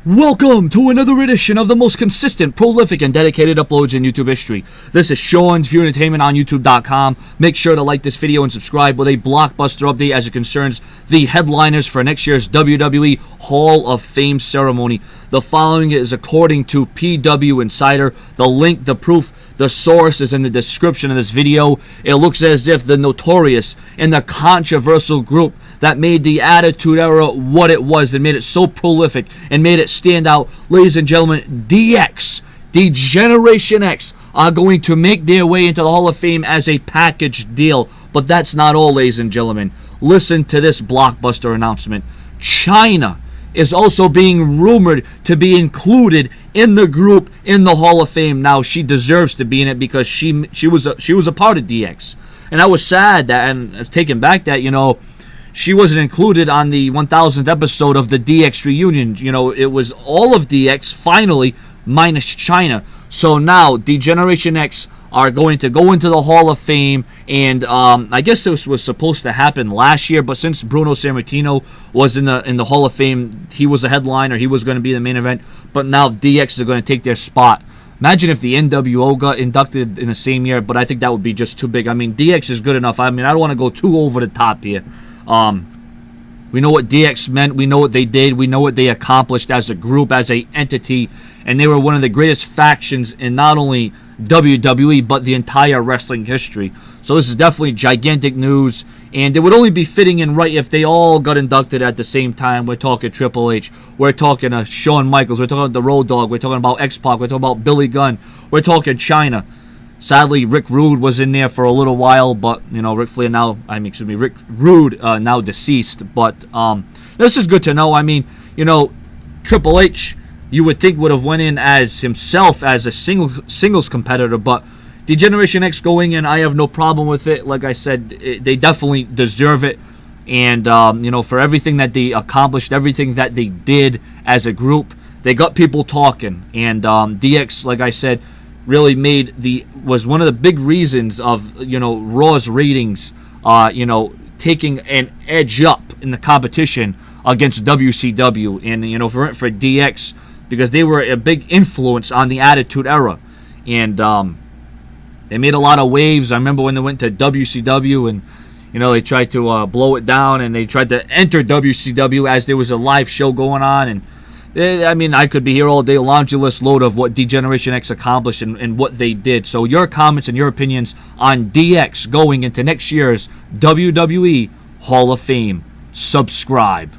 Welcome to another edition of the most consistent, prolific, and dedicated uploads in YouTube history. This is Sean's View Entertainment on YouTube.com. Make sure to like this video and subscribe with a blockbuster update as it concerns the headliners for next year's WWE Hall of Fame ceremony. The following is according to PW Insider. The link, the proof, the source is in the description of this video. It looks as if the notorious and the controversial group that made the Attitude Era what it was, that made it so prolific and made it stand out, ladies and gentlemen, DX, Generation X, are going to make their way into the Hall of Fame as a package deal. But that's not all, ladies and gentlemen. Listen to this blockbuster announcement. Chyna is also being rumored to be included in the group in the Hall of Fame. Now, she deserves to be in it because she was a part of DX. And I was sad that, and taken back that, she wasn't included on the 1000th episode of the DX reunion. It was all of DX, finally, minus Chyna. So now, Generation X are going to go into the Hall of Fame, and I guess this was supposed to happen last year, but since Bruno Sammartino was in the Hall of Fame, he was a headliner, he was going to be the main event, but now DX are going to take their spot. Imagine if the NWO got inducted in the same year, but I think that would be just too big. I mean, DX is good enough. I don't want to go too over the top here. We know what DX meant. We know what they did. We know what they accomplished as a group, as an entity. And they were one of the greatest factions in not only WWE, but the entire wrestling history. So this is definitely gigantic news. And it would only be fitting and right if they all got inducted at the same time. We're talking Triple H. We're talking Shawn Michaels. We're talking about the Road Dogg. We're talking about X-Pac. We're talking about Billy Gunn. We're talking Chyna. Sadly, Rick Rude was in there for a little while, but Rick Rude now deceased. But this is good to know. I mean, Triple H, you would think would have went in as himself as a singles competitor, but the Generation X going in, I have no problem with it. Like I said, they definitely deserve it, and for everything that they accomplished, everything that they did as a group, they got people talking, and DX, like I said, really was one of the big reasons of Raw's ratings taking an edge up in the competition against WCW, and for DX, because they were a big influence on the Attitude Era, and they made a lot of waves. I remember when they went to WCW, and they tried to blow it down, and they tried to enter WCW as there was a live show going on, and I could be here all day, a laundry list load of what Generation X accomplished and what they did. So your comments and your opinions on DX going into next year's WWE Hall of Fame. Subscribe.